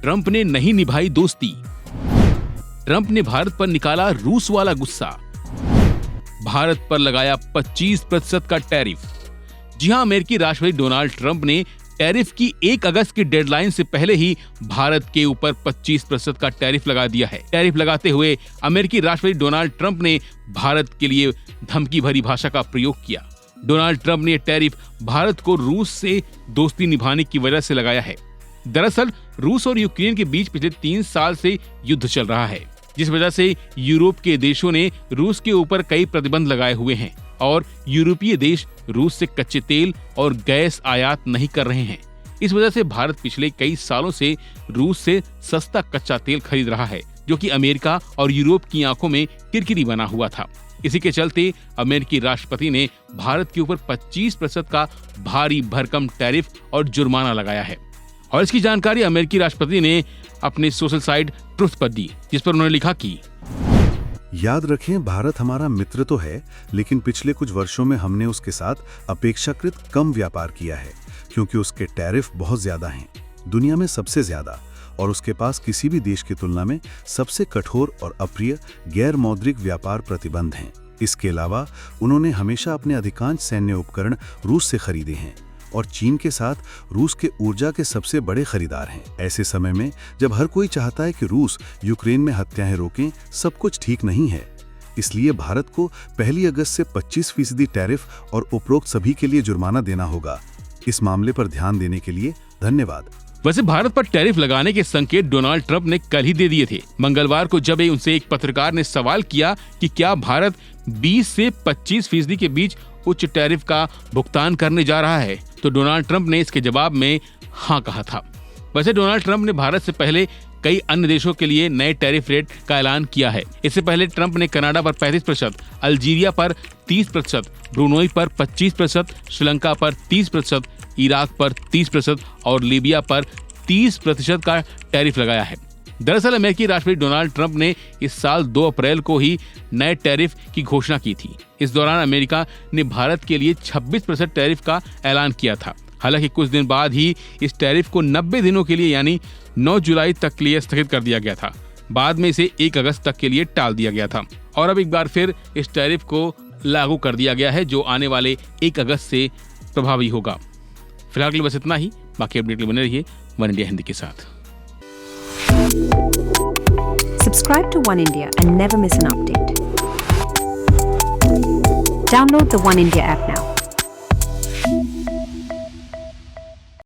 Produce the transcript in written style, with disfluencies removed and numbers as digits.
Trump ने नहीं निभाई दोस्ती। ट्रंप ने भारत पर निकाला रूस वाला गुस्सा। भारत पर लगाया 25% का टैरिफ। जी हां, अमेरिकी राष्ट्रपति डोनाल्ड ट्रंप ने टैरिफ की 1 अगस्त की डेडलाइन से पहले ही भारत के ऊपर 25% का टैरिफ लगा दिया है। टैरिफ लगाते हुए अमेरिकी राष्ट्रपति डोनाल्ड ट्रंप ने भारत के लिए धमकी भरी भाषा का प्रयोग किया। डोनाल्ड ट्रंप ने यह टैरिफ भारत को रूस से दोस्ती निभाने की वजह से लगाया है। दरअसल रूस और यूक्रेन के बीच पिछले 3 साल से युद्ध चल रहा है, जिस वजह से यूरोप के देशों ने रूस के ऊपर कई प्रतिबंध लगाए हुए हैं और यूरोपीय देश रूस से कच्चे तेल और गैस आयात नहीं कर रहे हैं। इस वजह से भारत पिछले कई सालों से रूस से सस्ता कच्चा तेल खरीद रहा है, जो कि अमेरिका और यूरोप की आंखों में किरकिरी बना हुआ था। इसी के चलते अमेरिकी राष्ट्रपति ने भारत के ऊपर 25% का भारी भरकम टैरिफ और जुर्माना लगाया है। और इसकी जानकारी अमेरिकी राष्ट्रपति ने अपने सोशल साइट ट्रुथ पर दी, जिस पर उन्होंने लिखा कि याद रखें, भारत हमारा मित्र तो है, लेकिन पिछले कुछ वर्षों में हमने उसके साथ अपेक्षाकृत कम व्यापार किया है, क्योंकि उसके टैरिफ बहुत ज्यादा हैं, दुनिया में सबसे ज्यादा, और उसके पास किसी भी देश की तुलना में सबसे कठोर और अप्रिय गैर मौद्रिक व्यापार प्रतिबंध हैं। इसके अलावा उन्होंने हमेशा अपने अधिकांश सैन्य उपकरण रूस से खरीदे हैं और चीन के साथ रूस के ऊर्जा के सबसे बड़े खरीदार हैं। ऐसे समय में जब हर कोई चाहता है कि रूस यूक्रेन में हत्याएं रोकें, सब कुछ ठीक नहीं है। इसलिए भारत को 1 अगस्त से 25% टैरिफ और उपरोक्त सभी के लिए जुर्माना देना होगा। इस मामले पर ध्यान देने के लिए धन्यवाद। वैसे भारत पर टैरिफ लगाने के संकेत डोनाल्ड ट्रंप ने कल ही दे दिए थे। मंगलवार को जब उनसे एक पत्रकार ने सवाल किया कि क्या भारत 20 से 25% के बीच उच्च टैरिफ का भुगतान करने जा रहा है, तो डोनाल्ड ट्रंप ने इसके जवाब में हाँ कहा था। वैसे डोनाल्ड ट्रंप ने भारत से पहले कई अन्य देशों के लिए नए टैरिफ रेट का ऐलान किया है। इससे पहले ट्रंप ने कनाडा पर 35%, अल्जीरिया पर 30%, ब्रुनोई पर 25%, श्रीलंका पर 30%, इराक पर 30% और लीबिया पर 30% का टैरिफ लगाया है। दरअसल अमेरिकी राष्ट्रपति डोनाल्ड ट्रंप ने इस साल 2 अप्रैल को ही नए टैरिफ की घोषणा की थी। इस दौरान अमेरिका ने भारत के लिए 26% टैरिफ का ऐलान किया था। हालांकि कुछ दिन बाद ही इस टैरिफ को 90 दिनों के लिए यानी 9 जुलाई तक के लिए स्थगित कर दिया गया था। बाद में इसे 1 अगस्त तक के लिए टाल दिया गया था और अब एक बार फिर इस टैरिफ को लागू कर दिया गया है, जो आने वाले 1 अगस्त से प्रभावी होगा। फिलहाल के लिए बस इतना ही। बाकी अपडेट बने रहिए वन इंडिया हिंदी के साथ। Subscribe to One India and never miss an update. Download the One India app now.